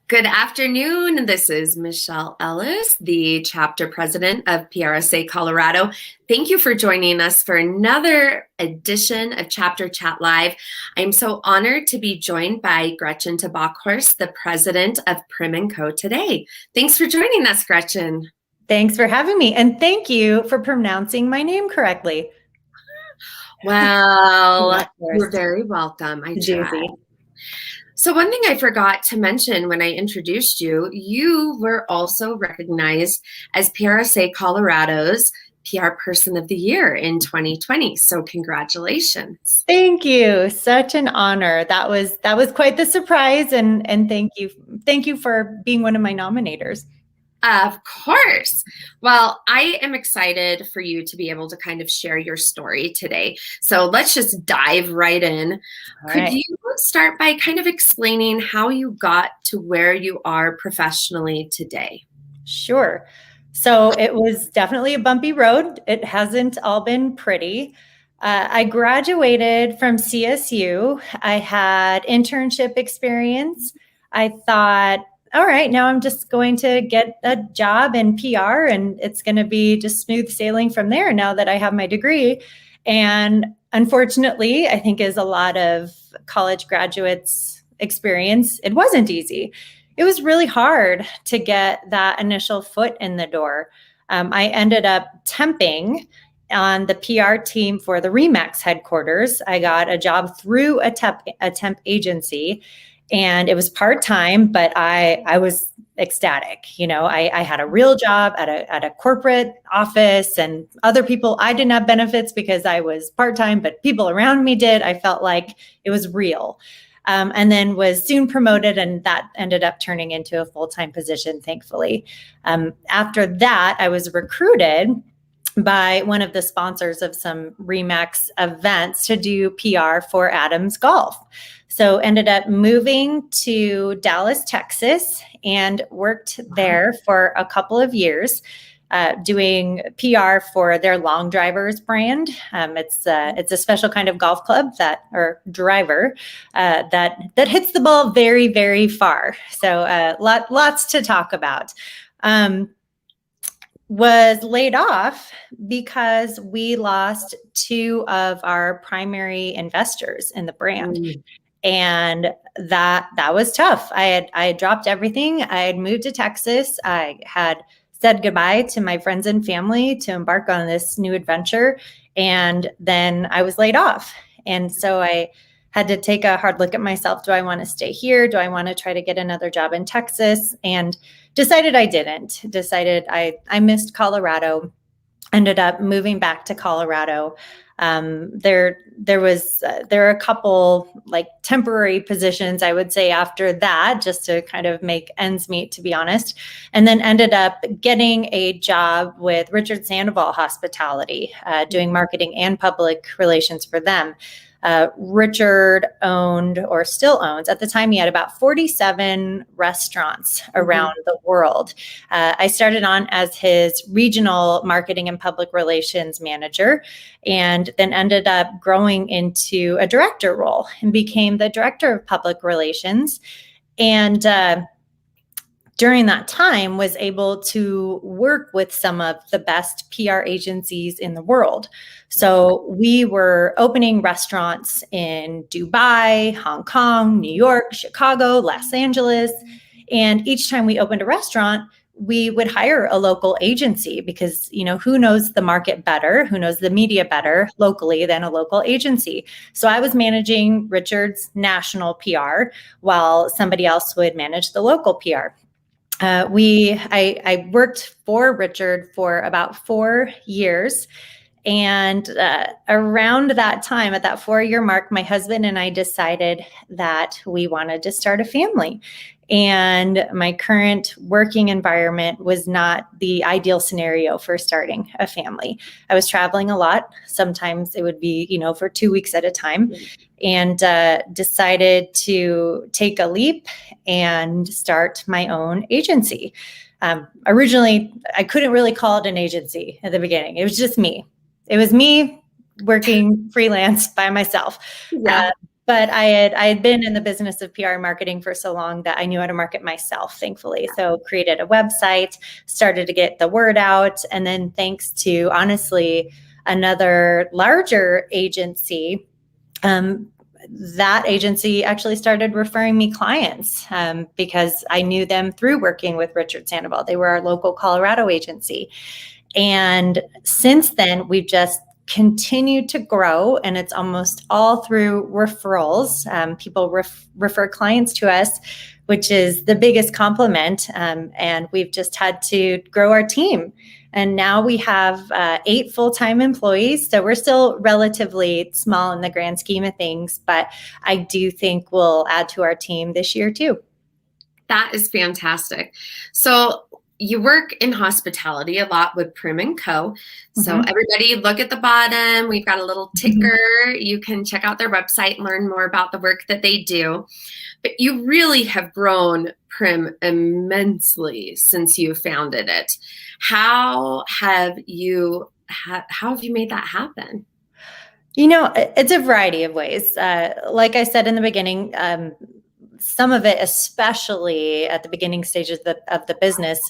Good afternoon. This is Michelle Ellis, the chapter president of PRSA Colorado. Thank you for joining us for another edition of Chapter Chat Live. I'm so honored to be joined by Gretchen TeBockhorst, the president of Prim Co today. Thanks for joining us, Gretchen. Thanks for having me. And thank you for pronouncing my name correctly. Well, you're very welcome. I Doozy. tried. So one thing I forgot to mention when I introduced you, you were also recognized as PRSA Colorado's PR Person of the Year in 2020. So congratulations. Thank you. Such an honor. That was quite the surprise. And thank you. Thank you for being one of my nominators. Of course. Well, I am excited for you to be able to kind of share your story today. So let's just dive right in. Could you start by kind of explaining how you got to where you are professionally today? Sure. So it was definitely a bumpy road. It hasn't all been pretty. I graduated from CSU. I had internship experience. I thought, all right, now I'm just going to get a job in PR and it's going to be just smooth sailing from there now that I have my degree. And unfortunately, I think as a lot of college graduates experience, it wasn't easy. It was really hard to get that initial foot in the door. I ended up temping on the PR team for the RE/MAX headquarters. I got a job through a temp agency. And it was part-time, but I was ecstatic. You know, I had a real job at a corporate office, and other people, I didn't have benefits because I was part-time, but people around me did. I felt like it was real. And then was soon promoted, and that ended up turning into a full-time position, thankfully. After that, I was recruited by one of the sponsors of some RE/MAX events to do PR for Adams Golf. So ended up moving to Dallas, Texas, and worked there for a couple of years, doing PR for their Long Drivers brand. It's a special kind of golf club driver that hits the ball very, very far. So lots to talk about. Was laid off because we lost two of our primary investors in the brand. And that was tough. I had dropped everything. I had moved to Texas. I had said goodbye to my friends and family to embark on this new adventure. And then I was laid off. And so I had to take a hard look at myself. Do I want to stay here? Do I want to try to get another job in Texas? And decided I didn't. Decided I missed Colorado. Ended up moving back to Colorado. There are a couple like temporary positions, I would say, after that, just to kind of make ends meet, to be honest. And then ended up getting a job with Richard Sandoval Hospitality, doing marketing and public relations for them. Richard owned, or still owns, at the time he had about 47 restaurants around the world. I started on as his regional marketing and public relations manager, and then ended up growing into a director role and became the director of public relations. And during that time was able to work with some of the best PR agencies in the world. So we were opening restaurants in Dubai, Hong Kong, New York, Chicago, Los Angeles. And each time we opened a restaurant, we would hire a local agency because, you know, who knows the market better, who knows the media better locally than a local agency. So I was managing Richard's national PR while somebody else would manage the local PR. I worked for Richard for about 4 years. And around that time, at that 4-year mark, my husband and I decided that we wanted to start a family. And my current working environment was not the ideal scenario for starting a family. I was traveling a lot. Sometimes it would be, you know, for 2 weeks at a time, and decided to take a leap and start my own agency. Originally, I couldn't really call it an agency at the beginning. It was just me. It was me working freelance by myself. Yeah. But I had been in the business of PR marketing for so long that I knew how to market myself, thankfully. So created a website, started to get the word out. And then thanks to, honestly, another larger agency, that agency actually started referring me clients because I knew them through working with Richard Sandoval. They were our local Colorado agency. And since then, we've just continued to grow, and it's almost all through referrals. People refer clients to us, which is the biggest compliment. And we've just had to grow our team. And now we have 8 full-time employees. So we're still relatively small in the grand scheme of things, but I do think we'll add to our team this year too. That is fantastic. So you work in hospitality a lot with Prim Co. So everybody look at the bottom. We've got a little ticker. You can check out their website and learn more about the work that they do. But you really have grown Prim immensely since you founded it. How have you made that happen? It's a variety of ways. Like I said in the beginning, some of it, especially at the beginning stages of the business,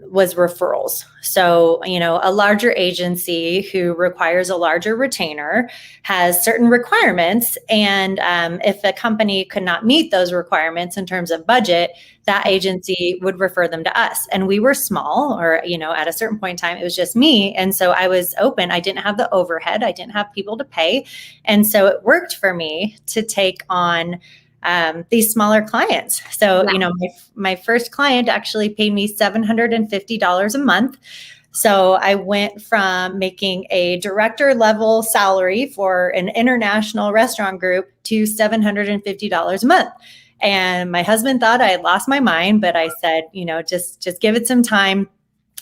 was referrals. So, a larger agency who requires a larger retainer has certain requirements. And if a company could not meet those requirements in terms of budget, that agency would refer them to us. And we were small, or, at a certain point in time, it was just me. And so I was open. I didn't have the overhead. I didn't have people to pay. And so it worked for me to take on these smaller clients. So, my first client actually paid me $750 a month. So I went from making a director level salary for an international restaurant group to $750 a month. And my husband thought I had lost my mind, but I said, just give it some time.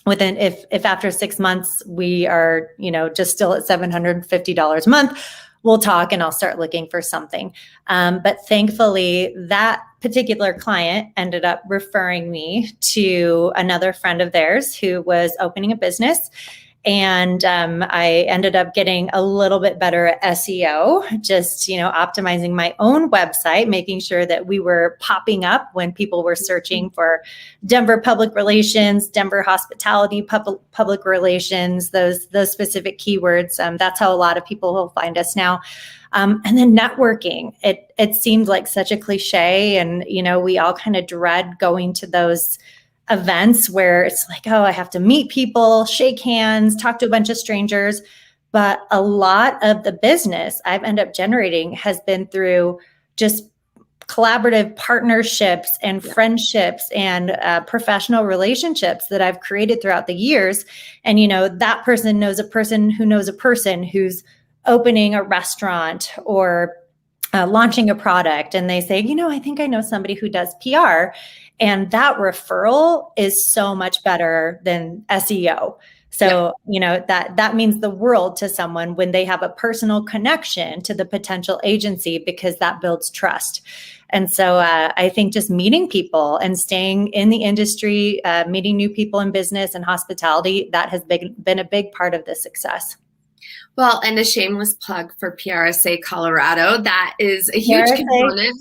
If after 6 months we are, just still at $750 a month, we'll talk and I'll start looking for something. But thankfully, that particular client ended up referring me to another friend of theirs who was opening a business. And I ended up getting a little bit better at SEO, just, optimizing my own website, making sure that we were popping up when people were searching for Denver public relations, Denver hospitality, public relations, those specific keywords. That's how a lot of people will find us now. And then networking, it seemed like such a cliche, and, we all kind of dread going to those events where it's like, oh, I have to meet people, shake hands, talk to a bunch of strangers. But a lot of the business I've ended up generating has been through just collaborative partnerships and friendships and professional relationships that I've created throughout the years. And, that person knows a person who knows a person who's opening a restaurant or launching a product. And they say, I think I know somebody who does PR. And that referral is so much better than SEO. So, that means the world to someone when they have a personal connection to the potential agency, because that builds trust. And so I think just meeting people and staying in the industry, meeting new people in business and hospitality, that has been a big part of the success. Well, and a shameless plug for PRSA Colorado. That is a huge component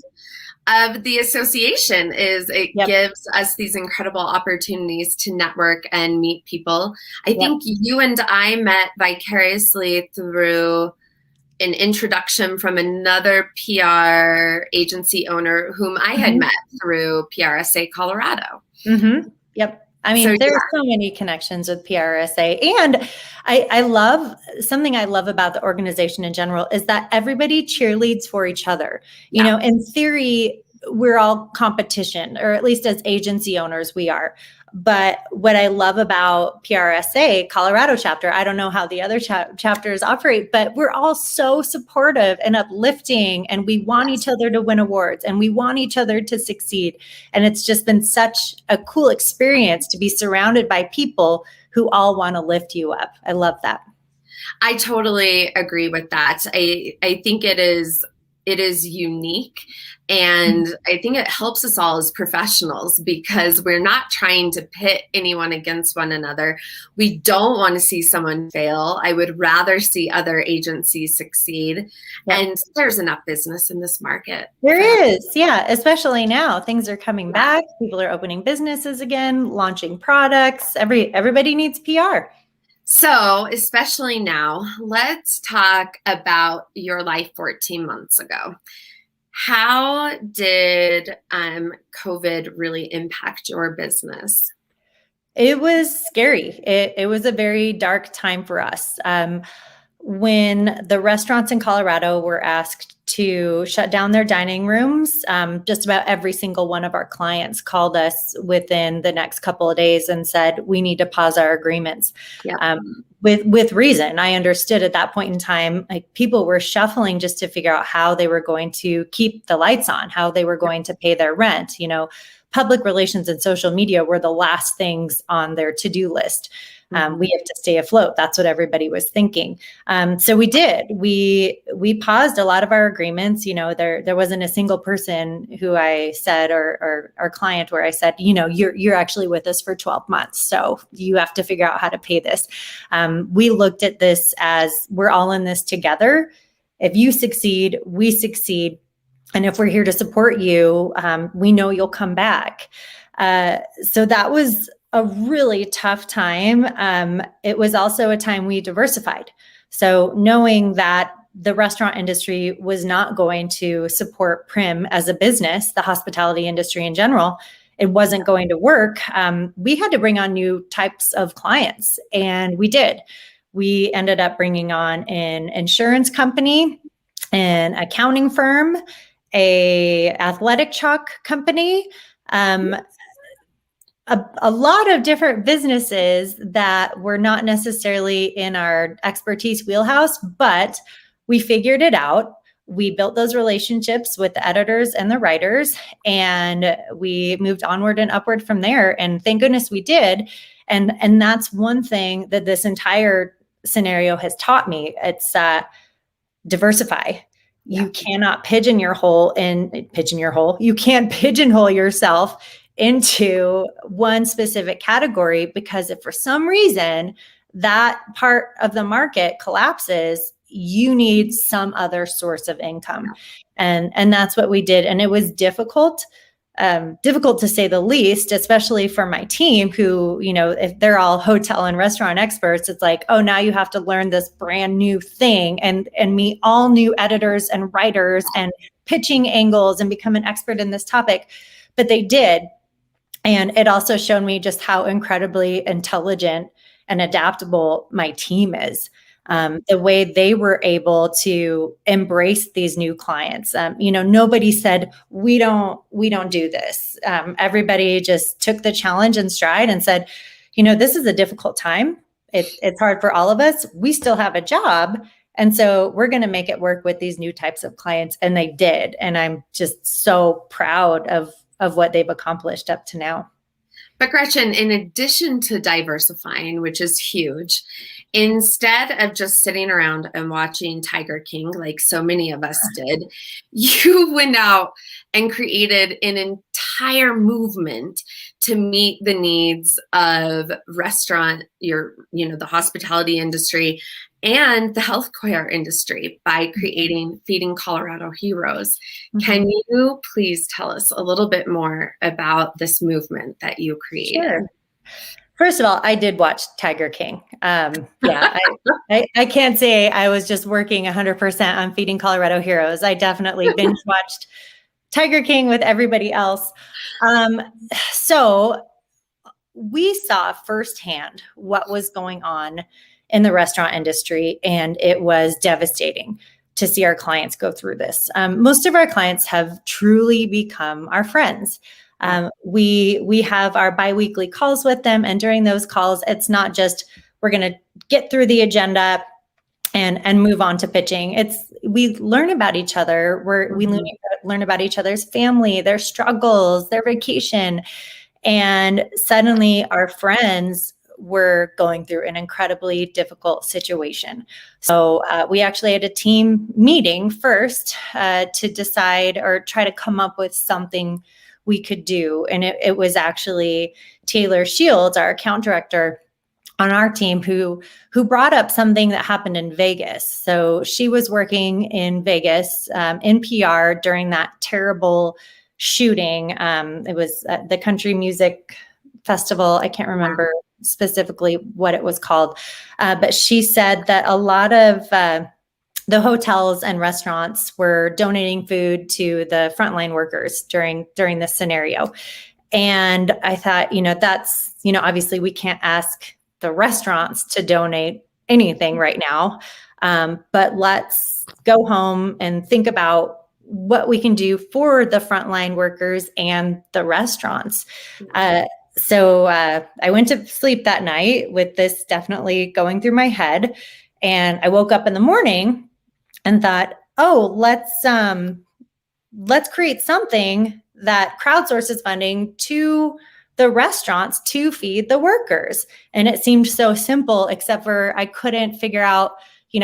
of the association. Is it gives us these incredible opportunities to network and meet people. I think you and I met vicariously through an introduction from another PR agency owner whom I had met through PRSA Colorado. Yep. I mean, there's so many connections with PRSA. And I love, something I love about the organization in general is that everybody cheerleads for each other. In theory, we're all competition, or at least as agency owners, we are. But what I love about PRSA Colorado chapter, I don't know how the other chapters operate, but we're all so supportive and uplifting, and we want each other to win awards, and we want each other to succeed. And it's just been such a cool experience to be surrounded by people who all want to lift you up. I love that. I totally agree with that. I think it is it is unique. And I think it helps us all as professionals because we're not trying to pit anyone against one another. We don't want to see someone fail. I would rather see other agencies succeed. Yep. And there's enough business in this market. There is. Yeah. Especially now, things are coming back. People are opening businesses again, launching products. Everybody needs PR. So, especially now, let's talk about your life 14 months ago. How did COVID really impact your business? It was scary. It was a very dark time for us. When the restaurants in Colorado were asked to shut down their dining rooms, just about every single one of our clients called us within the next couple of days and said, we need to pause our agreements. Yeah. With reason. I understood at that point in time, like people were shuffling just to figure out how they were going to keep the lights on, how they were going to pay their rent. You know, public relations and social media were the last things on their to-do list. We have to stay afloat. That's what everybody was thinking. So we did. We paused a lot of our agreements. You know, there wasn't a single person who I said or our client where I said, you know, you're actually with us for 12 months. So you have to figure out how to pay this. We looked at this as we're all in this together. If you succeed, we succeed. And if we're here to support you, we know you'll come back. So that was a really tough time. It was also a time we diversified. So knowing that the restaurant industry was not going to support Prim as a business, the hospitality industry in general, it wasn't going to work. We had to bring on new types of clients, and we did. We ended up bringing on an insurance company, an accounting firm, a athletic chalk company, a lot of different businesses that were not necessarily in our expertise wheelhouse, but we figured it out. We built those relationships with the editors and the writers, and we moved onward and upward from there. And thank goodness we did. And that's one thing that this entire scenario has taught me. It's diversify. You cannot pigeonhole. You can't pigeonhole yourself into one specific category, because if for some reason that part of the market collapses, you need some other source of income. And that's what we did. And it was difficult to say the least, especially for my team who, you know, if they're all hotel and restaurant experts, it's like, oh, now you have to learn this brand new thing and meet all new editors and writers and pitching angles and become an expert in this topic. But they did. And it also showed me just how incredibly intelligent and adaptable my team is. The way they were able to embrace these new clients. You know, nobody said, we don't do this. Everybody just took the challenge in stride and said, you know, this is a difficult time. It's hard for all of us. We still have a job. And so we're going to make it work with these new types of clients. And they did. And I'm just so proud of what they've accomplished up to now. But Gretchen, in addition to diversifying, which is huge, instead of just sitting around and watching Tiger King like so many of us did, you went out and created an entire movement to meet the needs of the hospitality industry and the healthcare industry by creating Feeding Colorado Heroes. Can you please tell us a little bit more about this movement that you created? Sure. First of all, I did watch Tiger King. I can't say I was just working 100% on Feeding Colorado Heroes. I definitely binge watched Tiger King with everybody else. So we saw firsthand what was going on in the restaurant industry, and it was devastating to see our clients go through this. Most of our clients have truly become our friends. We have our biweekly calls with them, and during those calls, it's not just we're going to get through the agenda and move on to pitching. We learn about each other. We learn about each other's family, their struggles, their vacation, and suddenly our friends were going through an incredibly difficult situation. So we actually had a team meeting first to decide or try to come up with something we could do. And it was actually Taylor Shields, our account director on our team, who brought up something that happened in Vegas. So she was working in Vegas in PR during that terrible shooting. It was at the country music festival. I can't remember specifically what it was called, but she said that a lot of the hotels and restaurants were donating food to the frontline workers during this scenario. And I thought, that's, obviously we can't ask the restaurants to donate anything right now, but let's go home and think about what we can do for the frontline workers and the restaurants. So I went to sleep that night with this definitely going through my head. And I woke up in the morning and thought, oh, let's create something that crowdsources funding to the restaurants to feed the workers. And it seemed so simple, except for I couldn't figure out,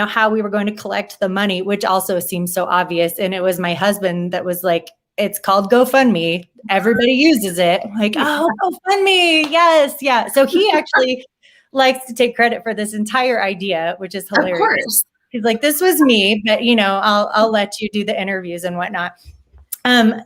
how we were going to collect the money, which also seemed so obvious. And it was my husband that was like, it's called GoFundMe. Everybody uses it. I'm like, oh, GoFundMe. Yes. Yeah. So he actually likes to take credit for this entire idea, which is hilarious. Of course. He's like, this was me, but I'll let you do the interviews and whatnot.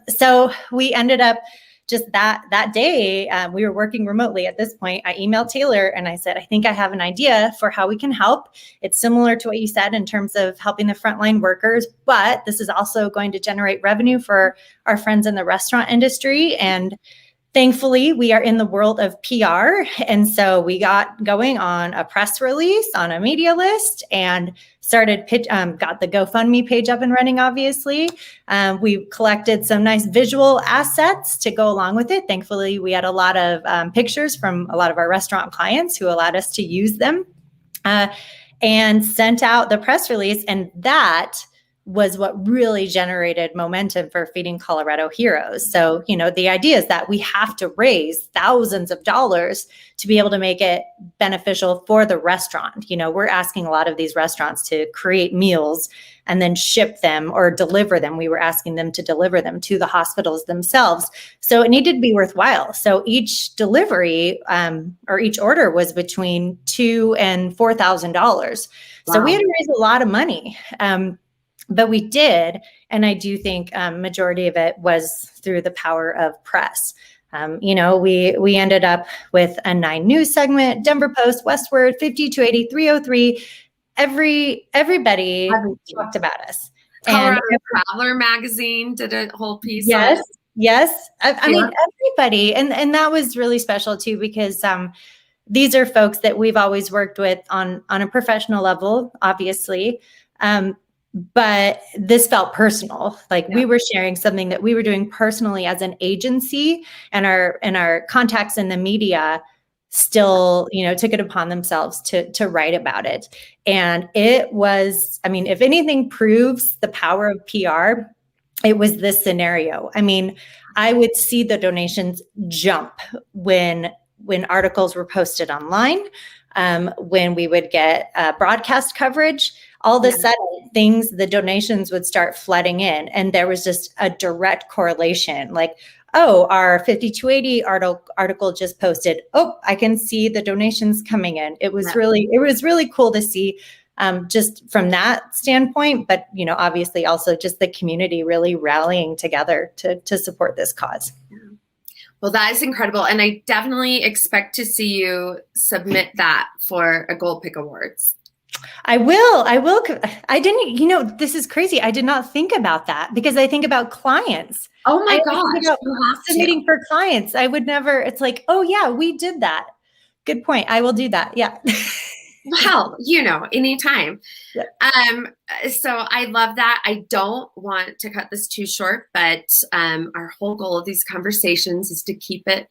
So we ended up just that day, we were working remotely at this point. I emailed Taylor and I said, I think I have an idea for how we can help. It's similar to what you said in terms of helping the frontline workers, but this is also going to generate revenue for our friends in the restaurant industry. And thankfully, we are in the world of PR. And so we got going on a press release, on a media list, and started got the GoFundMe page up and running, obviously. We collected some nice visual assets to go along with it. Thankfully, we had a lot of pictures from a lot of our restaurant clients who allowed us to use them, and sent out the press release. And that was what really generated momentum for Feeding Colorado Heroes. So, the idea is that we have to raise thousands of dollars to be able to make it beneficial for the restaurant. We're asking a lot of these restaurants to create meals and then ship them or deliver them. We were asking them to deliver them to the hospitals themselves. So it needed to be worthwhile. So each delivery or each order was between $2,000 and $4,000. Wow. So we had to raise a lot of money. But we did, and I do think majority of it was through the power of press. We ended up with a 9 news segment, Denver Post, Westword, 5280, 303. Everybody talked about us. Colorado Traveler magazine did a whole piece. Yes, yes. I mean, everybody, and that was really special too, because these are folks that we've always worked with on a professional level, obviously. But this felt personal. Like we were sharing something that we were doing personally as an agency, and our contacts in the media still, took it upon themselves to write about it. And it was, if anything proves the power of PR, it was this scenario. I would see the donations jump when articles were posted online, when we would get broadcast coverage. All of a sudden, the donations would start flooding in. And there was just a direct correlation. Like, oh, our 5280 article just posted. Oh, I can see the donations coming in. It was really cool to see, just from that standpoint. But, obviously also just the community really rallying together to support this cause. Well, that is incredible. And I definitely expect to see you submit that for a Gold Pick Awards. I will. I didn't, this is crazy. I did not think about that because I think about clients. Oh my gosh. Submitting for clients. I would never, it's like, oh yeah, we did that. Good point. I will do that. Yeah. Well, anytime. Yeah. So I love that. I don't want to cut this too short, but our whole goal of these conversations is to keep it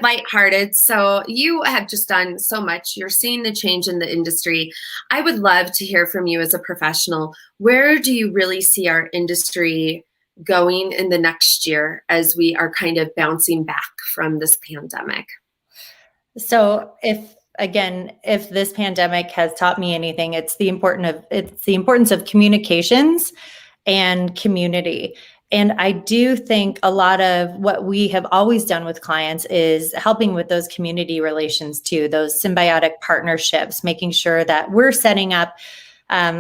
lighthearted. So you have just done so much. You're seeing the change in the industry. I would love to hear from you as a professional. Where do you really see our industry going in the next year as we are kind of bouncing back from this pandemic? So if again, if this pandemic has taught me anything, it's the importance of communications and community. And I do think a lot of what we have always done with clients is helping with those community relations too, those symbiotic partnerships, making sure that we're setting up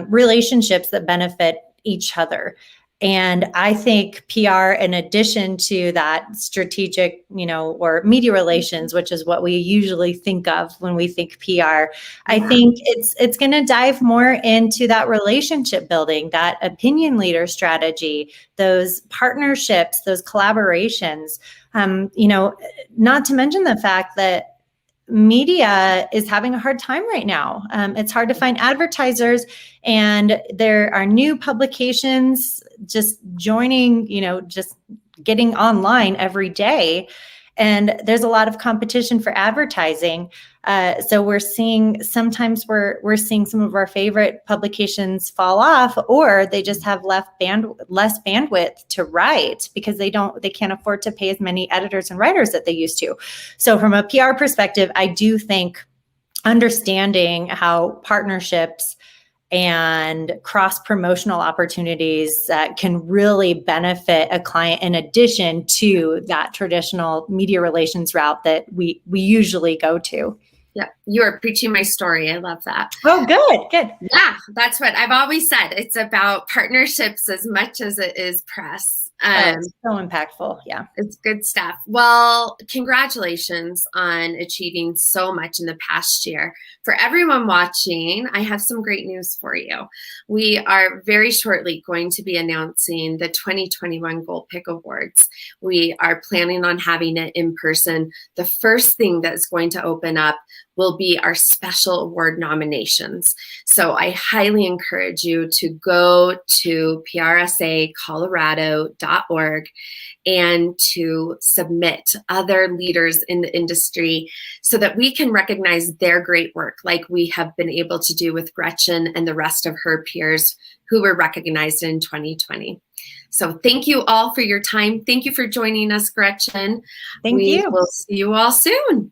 relationships that benefit each other. And I think PR, in addition to that strategic, or media relations, which is what we usually think of when we think PR, I think it's going to dive more into that relationship building, that opinion leader strategy, those partnerships, those collaborations. Not to mention the fact that media is having a hard time right now. It's hard to find advertisers, and there are new publications just joining, just getting online every day. And there's a lot of competition for advertising. So we're seeing sometimes we're seeing some of our favorite publications fall off, or they just have less bandwidth to write because they can't afford to pay as many editors and writers that they used to. So from a PR perspective, I do think understanding how partnerships and cross-promotional opportunities can really benefit a client in addition to that traditional media relations route that we usually go to. Yeah, you are preaching my story. I love that. Oh, good. Yeah, that's what I've always said. It's about partnerships as much as it is press. It's so impactful. Yeah. It's good stuff. Well, congratulations on achieving so much in the past year. For everyone watching, I have some great news for you. We are very shortly going to be announcing the 2021 Gold Pick Awards. We are planning on having it in person. The first thing that's going to open up will be our special award nominations. So I highly encourage you to go to PRSAcolorado.org and to submit other leaders in the industry so that we can recognize their great work like we have been able to do with Gretchen and the rest of her peers who were recognized in 2020. So thank you all for your time. Thank you for joining us, Gretchen. Thank you. We will see you all soon.